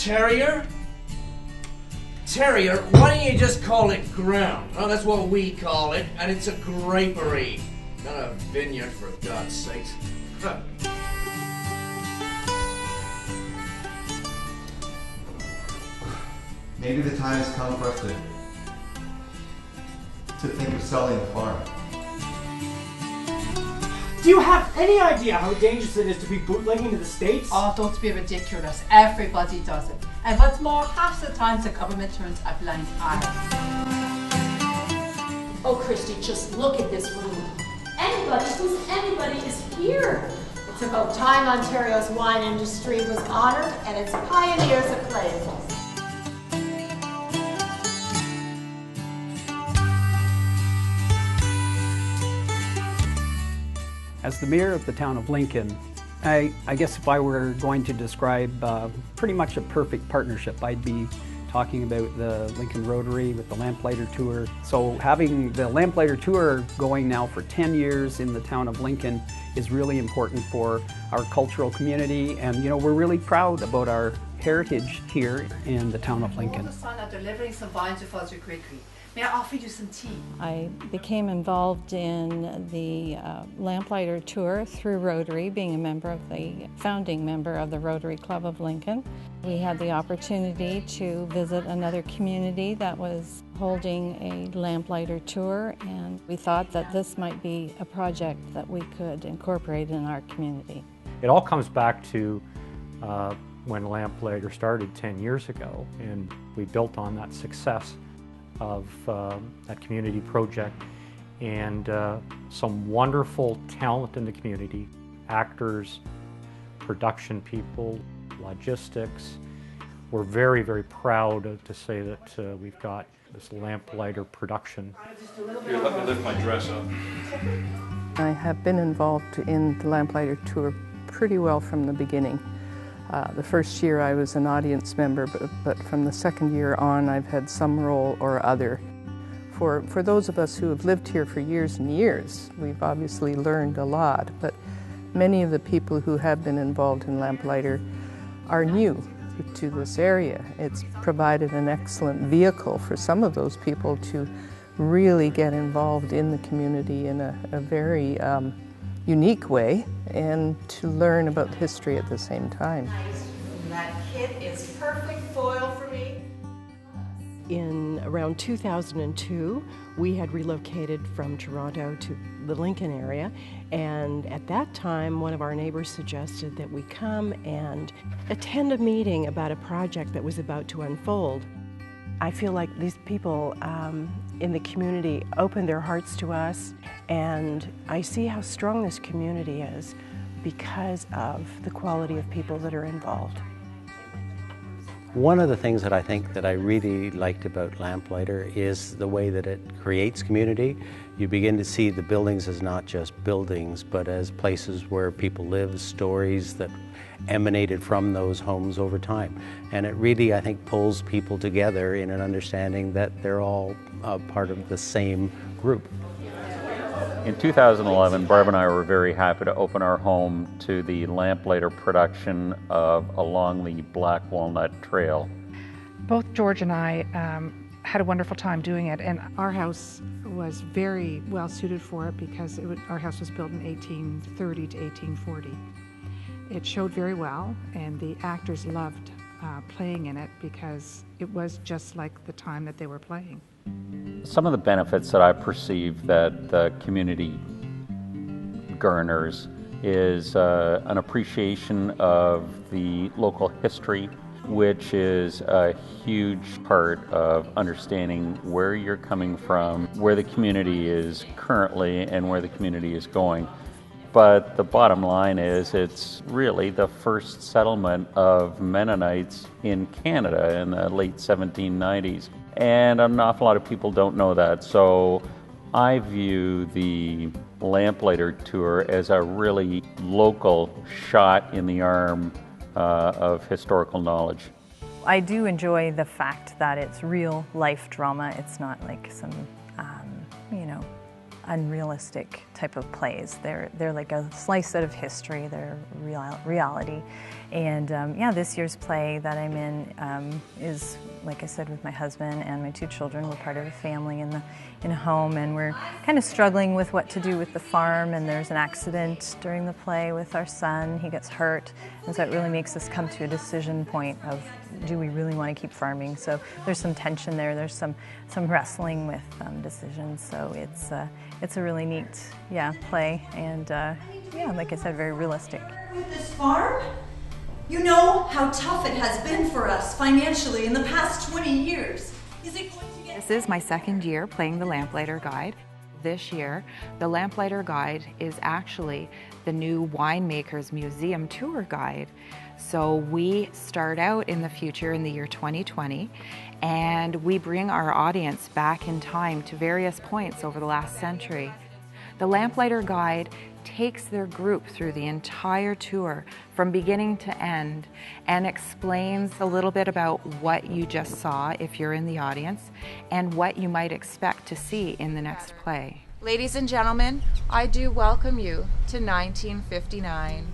Terrier? Terrier, why don't you just call it ground? Oh, that's what we call it, and it's a grapery. Not a vineyard, for God's sakes. Huh. Maybe the time has come for us to think of selling the farm. Do you have any idea how dangerous it is to be bootlegging to the States? Oh, don't be ridiculous. Everybody does it. And what's more, half the times the government turns a blind eye. Oh, Christy, just look at this room. Anybody who's anybody is here. It's about time Ontario's wine industry was honored and its pioneers acclaimed. As the mayor of the town of Lincoln, I guess if I were going to describe pretty much a perfect partnership, I'd be talking about the Lincoln Rotary with the Lamplighter Tour. So having the Lamplighter Tour going now for 10 years in the town of Lincoln is really important for our cultural community, and you know, we're really proud about our heritage here in the town of Lincoln. The son are delivering some wine to Father Gregory. May I offer you some tea? I became involved in the Lamplighter Tour through Rotary, being a member of the founding member of the Rotary Club of Lincoln. We had the opportunity to visit another community that was holding a Lamplighter Tour, and we thought that this might be a project that we could incorporate in our community. It all comes back to when Lamplighter started 10 years ago, and we built on that success of that community project, and some wonderful talent in the community, actors, production people, logistics. We're very, very proud to say that we've got this Lamplighter production. Here, let me lift my dress up. I have been involved in the Lamplighter Tour pretty well from the beginning. The first year I was an audience member, but from the second year on I've had some role or other. For those of us who have lived here for years and years, we've obviously learned a lot, but many of the people who have been involved in Lamplighter are new to this area. It's provided an excellent vehicle for some of those people to really get involved in the community in a very unique way, and to learn about history at the same time. That kit is perfect foil for me. In around 2002, we had relocated from Toronto to the Lincoln area, and at that time one of our neighbors suggested that we come and attend a meeting about a project that was about to unfold. I feel like these people in the community opened their hearts to us, and I see how strong this community is because of the quality of people that are involved. One of the things that I think that I really liked about Lamplighter is the way that it creates community. You begin to see the buildings as not just buildings, but as places where people live, stories that emanated from those homes over time. And it really, I think, pulls people together in an understanding that they're all part of the same group. In 2011, Barb and I were very happy to open our home to the Lamplighter production of Along the Black Walnut Trail. Both George and I had a wonderful time doing it, and our house was very well suited for it because our house was built in 1830 to 1840. It showed very well, and the actors loved playing in it because it was just like the time that they were playing. Some of the benefits that I perceive that the community garners is an appreciation of the local history, which is a huge part of understanding where you're coming from, where the community is currently, and where the community is going. But the bottom line is it's really the first settlement of Mennonites in Canada in the late 1790s. And an awful lot of people don't know that. So I view the Lamplighter Tour as a really local shot in the arm of historical knowledge. I do enjoy the fact that it's real life drama. It's not like some, unrealistic type of plays. They're like a slice out of history. They're reality. And yeah, this year's play that I'm in is, like I said, with my husband and my 2 children. We're part of a family in a home, and we're kind of struggling with what to do with the farm, and there's an accident during the play with our son. He gets hurt, and so it really makes us come to a decision point of, do we really want to keep farming? So there's some tension there. There's some wrestling with decisions. So it's a really neat, play, and yeah, like I said, very realistic. With this farm? You know how tough it has been for us financially in the past 20 years. Is it going to get... This is my 2nd year playing the Lamplighter Guide. This year, the Lamplighter Guide is actually the new Winemakers Museum Tour Guide. So we start out in the future in the year 2020, and we bring our audience back in time to various points over the last century. The Lamplighter Guide takes their group through the entire tour from beginning to end and explains a little bit about what you just saw if you're in the audience and what you might expect to see in the next play. Ladies and gentlemen, I do welcome you to 1959.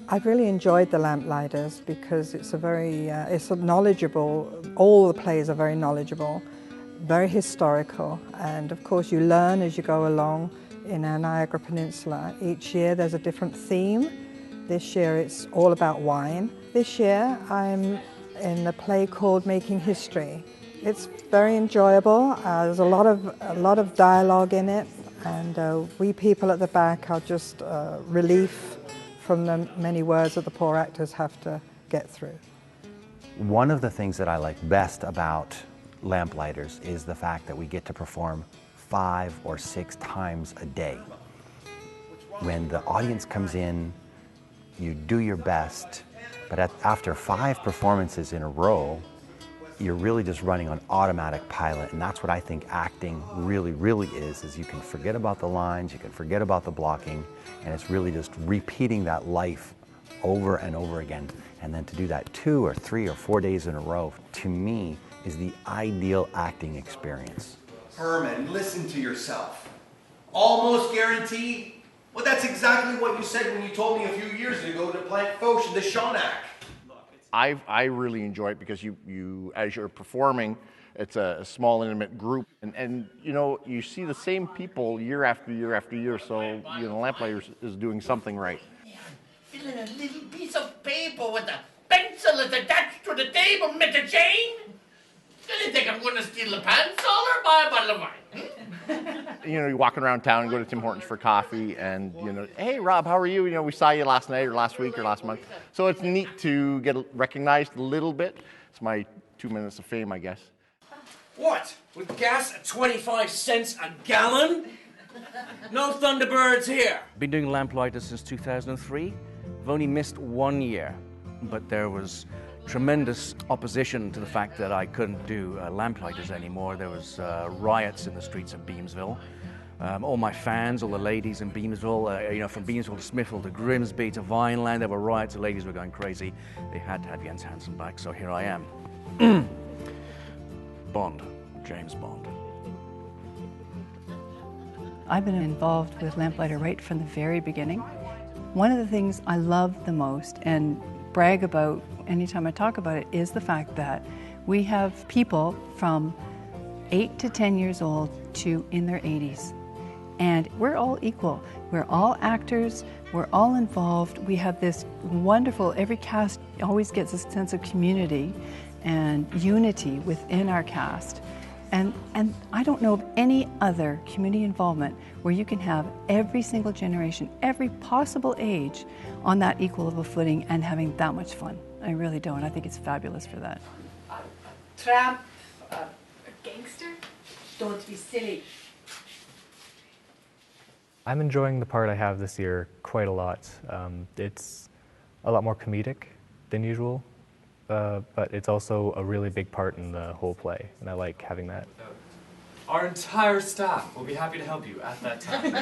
I've really enjoyed the Lamplighters because it's it's knowledgeable. All the plays are very knowledgeable, very historical, and of course you learn as you go along. In our Niagara Peninsula, each year there's a different theme. This year it's all about wine. This year I'm in a play called Making History. It's very enjoyable. There's a lot of dialogue in it, and we people at the back are just relief from the many words that the poor actors have to get through. One of the things that I like best about Lamplighters is the fact that we get to perform 5 or 6 times a day. When the audience comes in, you do your best, but after 5 performances in a row, you're really just running on automatic pilot, and that's what I think acting really is you can forget about the lines, you can forget about the blocking, and it's really just repeating that life over and over again. And then to do that 2 or 3 or 4 days in a row, to me, is the ideal acting experience. Herman, listen to yourself. Almost guaranteed? Well, that's exactly what you said when you told me a few years ago to play Foch in the Shonak. I really enjoy it because you as you're performing, it's a small intimate group, and you know, you see the same people year after year after year, so you know, Lamplighters is doing something right. Filling a little piece of paper with a pencil that's attached to the table, Mr. Jane? Do you think I'm going to steal the pencil or buy a bottle of wine? You know, you're walking around town and go to Tim Hortons for coffee, and you know, hey Rob, how are you? You know, we saw you last night or last week or last month. So it's neat to get recognized a little bit. It's my 2 minutes of fame, I guess. What? With gas at 25 cents a gallon? No Thunderbirds here. Been doing Lamplighter since 2003. I've only missed 1 year, but there was tremendous opposition to the fact that I couldn't do Lamplighters anymore. There was riots in the streets of Beamsville. All my fans, all the ladies in Beamsville, you know, from Beamsville to Smithville to Grimsby to Vineland, there were riots. The ladies were going crazy. They had to have Jens Hansen back, so here I am. Bond, James Bond. I've been involved with Lamplighter right from the very beginning. One of the things I love the most and brag about anytime I talk about it is the fact that we have people from 8 to 10 years old to in their 80s. And we're all equal. We're all actors, we're all involved. We have this wonderful, every cast always gets a sense of community and unity within our cast. And I don't know of any other community involvement where you can have every single generation, every possible age on that equal of a footing and having that much fun. I really don't. I think it's fabulous for that. Tramp, a gangster? Don't be silly. I'm enjoying the part I have this year quite a lot. It's a lot more comedic than usual, but it's also a really big part in the whole play, and I like having that. Our entire staff will be happy to help you at that time.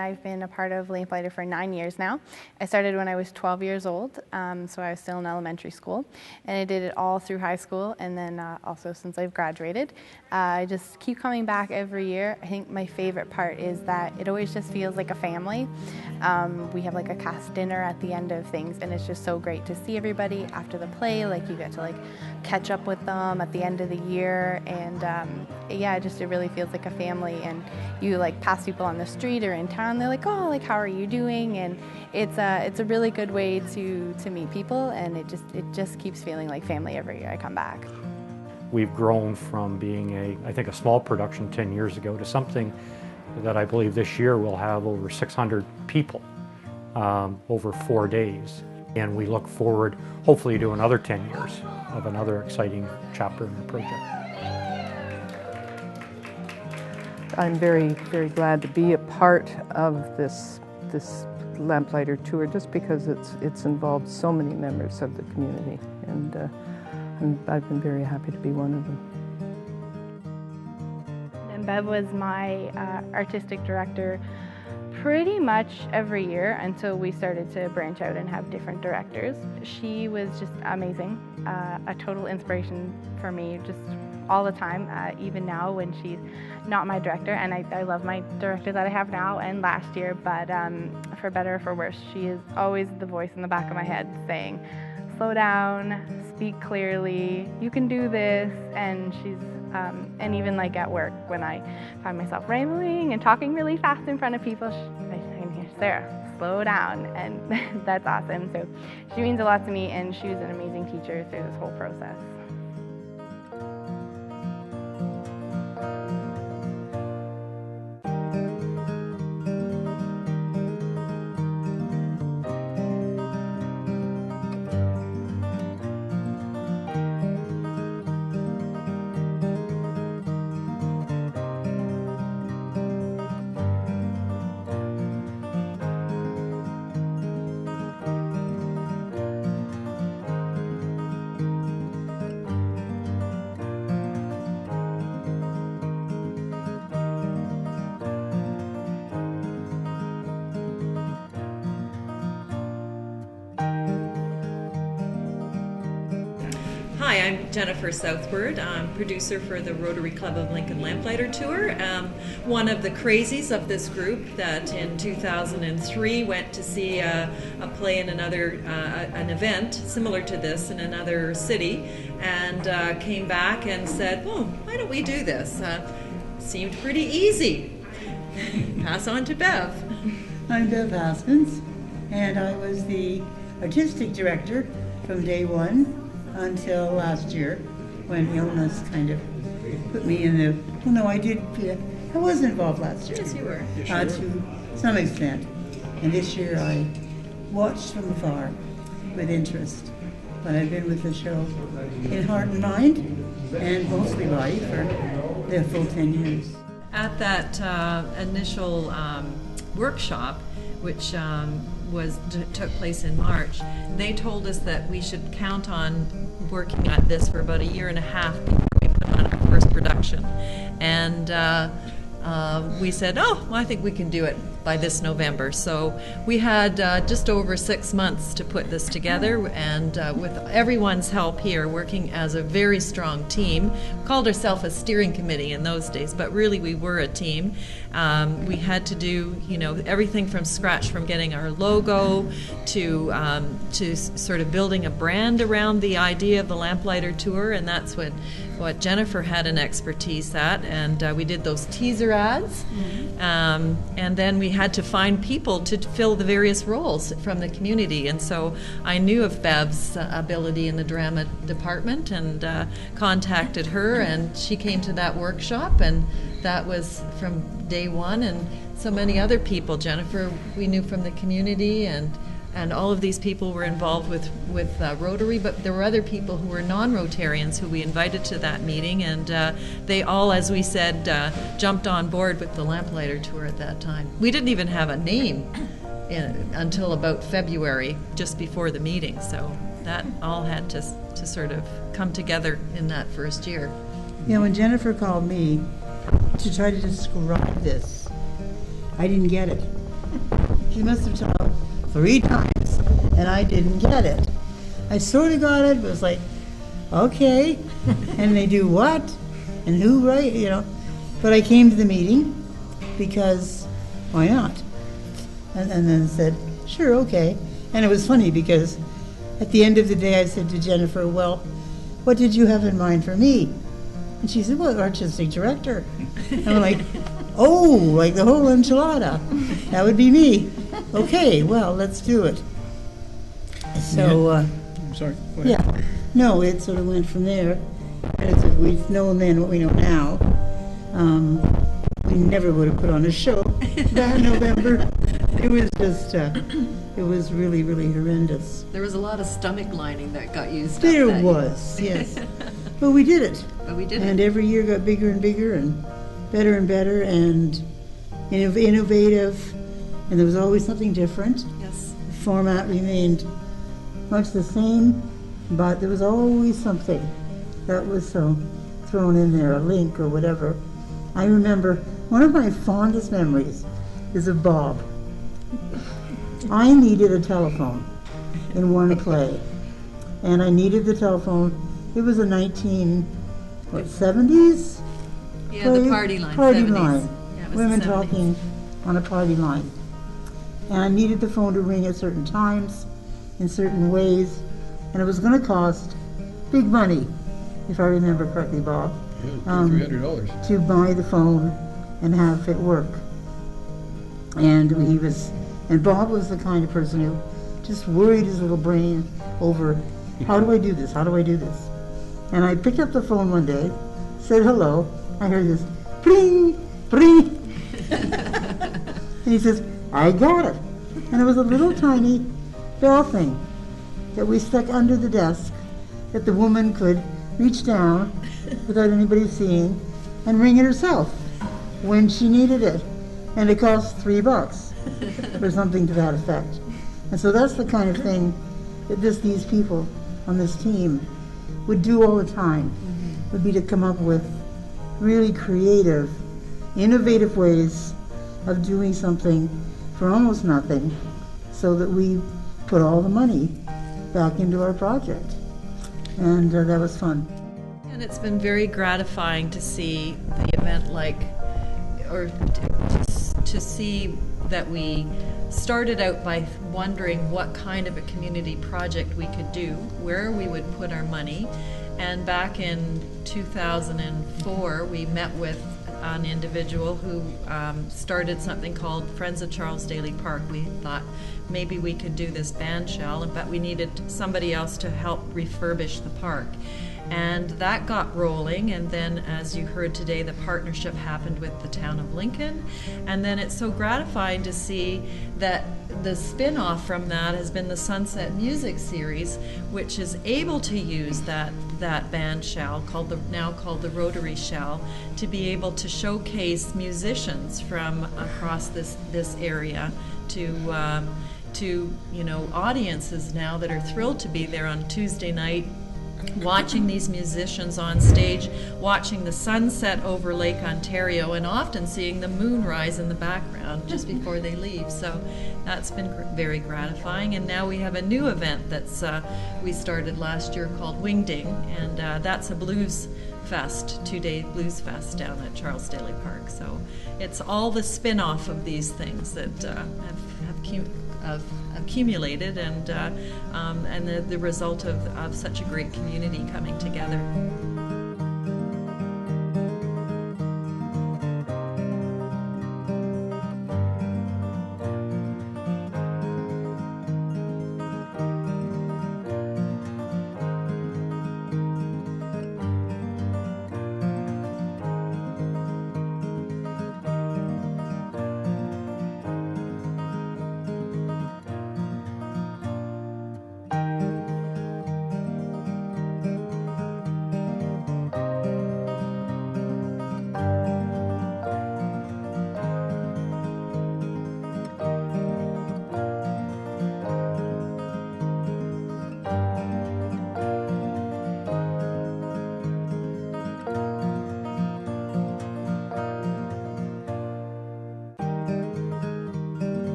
I've been a part of Lamplighter for 9 years now. I started when I was 12 years old, so I was still in elementary school, and I did it all through high school, and then also since I've graduated. I just keep coming back every year. I think my favorite part is that it always just feels like a family. We have like a cast dinner at the end of things, and it's just so great to see everybody after the play. Like you get to like catch up with them at the end of the year, and yeah, it really feels like a family. And you like pass people on the street or in town, they're like, oh, like how are you doing? And it's a really good way to meet people, and it just keeps feeling like family every year I come back. We've grown from being I think a small production 10 years ago to something that I believe this year will have over 600 people over 4 days. And we look forward, hopefully, to another 10 years of another exciting chapter in our project. I'm very, very glad to be a part of this Lamplighter tour, just because it's involved so many members of the community, and I've been very happy to be one of them. And Bev was my artistic director pretty much every year until we started to branch out and have different directors. She was just amazing, a total inspiration for me just all the time, even now when she's not my director. And I love my director that I have now and last year, but for better or for worse, she is always the voice in the back of my head saying, slow down, speak clearly, you can do this. And she's and even like at work, when I find myself rambling and talking really fast in front of people, I can hear, Sarah, slow down, and that's awesome. So she means a lot to me, and she was an amazing teacher through this whole process. Hi, I'm Jennifer Southward. I'm producer for the Rotary Club of Lincoln Lamplighter Tour. One of the crazies of this group that in 2003 went to see a play in an event similar to this in another city, and came back and said, well, why don't we do this? Seemed pretty easy. Pass on to Bev. I'm Bev Haskins, and I was the artistic director from day one until last year, when illness kind of put me in the, well, no, I was involved last year. Yes, you were. To some extent. And this year I watched from afar with interest. But I've been with the show in heart and mind, and mostly body, for the full 10 years. At that initial workshop, which took place in March, they told us that we should count on working at this for about 1.5 years before we put on our first production. And we said, oh, well, I think we can do it by this November. So we had just over 6 months to put this together, and with everyone's help here, working as a very strong team. We called ourselves a steering committee in those days, but really we were a team. We had to do, everything from scratch, from getting our logo to sort of building a brand around the idea of the Lamplighter Tour, and that's what Jennifer had an expertise at, and we did those teaser ads, and then we had to find people to fill the various roles from the community. And so I knew of Bev's ability in the drama department, and contacted her, and she came to that workshop, and that was from day one. And so many other people, Jennifer, we knew from the community, and all of these people were involved with Rotary, but there were other people who were non-Rotarians who we invited to that meeting, and they all, as we said, jumped on board with the Lamplighter Tour at that time. We didn't even have a name until about February, just before the meeting, so that all had to sort of come together in that first year. Yeah, when Jennifer called me to try to describe this, I didn't get it. She must have talked 3 times, and I didn't get it. I sort of got it, but it was like, okay, and they do what? And who, right, you know? But I came to the meeting because why not? And then said, sure, okay. And it was funny because at the end of the day I said to Jennifer, well, what did you have in mind for me? And she said, well, artistic director. And I'm like, oh, like the whole enchilada. That would be me. Okay, well, let's do it. So, I'm sorry. Go ahead. yeah, no, it sort of went from there. And as if we'd known then what we know now, we never would have put on a show that November. It was just, it was really, really horrendous. There was a lot of stomach lining that got used There up that was, year. yes. But we did it. But we did and it. every year got bigger and bigger and better and innovative. And there was always something different. Yes. The format remained much the same, but there was always something that was thrown in there, a link or whatever. I remember one of my fondest memories is of Bob. I needed a telephone in one play, and I needed the telephone. It was a 1970s? Yeah, the party line. Party 70s. line. Yeah, it was Women the 70s. talking on a party line. And I needed the phone to ring at certain times, in certain ways, and it was going to cost big money, if I remember correctly, Bob. $300. To buy the phone and have it work. And Bob was the kind of person who just worried his little brain over, how do I do this? How do I do this? And I picked up the phone one day, said hello. I heard this bling, bling. And he says, I got it. And it was a little tiny bell thing that we stuck under the desk that the woman could reach down without anybody seeing and ring it herself when she needed it. And it cost $3 or something to that effect. And so that's the kind of thing that these people on this team would do all the time, would be to come up with really creative, innovative ways of doing something for almost nothing so that we put all the money back into our project. And that was fun. And it's been very gratifying to see the event to see that we started out by wondering what kind of a community project we could do, where we would put our money. And back in 2004, we met with an individual who started something called Friends of Charles Daly Park. We thought maybe we could do this band shell, but we needed somebody else to help refurbish the park. And that got rolling, and then as you heard today, the partnership happened with the town of Lincoln. And then it's so gratifying to see that the spin-off from that has been the Sunset Music Series, which is able to use that band shell, now called the Rotary Shell, to be able to showcase musicians from across this area to audiences now that are thrilled to be there on Tuesday night, watching these musicians on stage, watching the sunset over Lake Ontario, and often seeing the moon rise in the background just before they leave. So that's been very gratifying. And now we have a new event that's we started last year called Wingding, and that's a blues fest, 2-day blues fest down at Charles Daly Park. So it's all the spin-off of these things that have accumulated, and the result of such a great community coming together.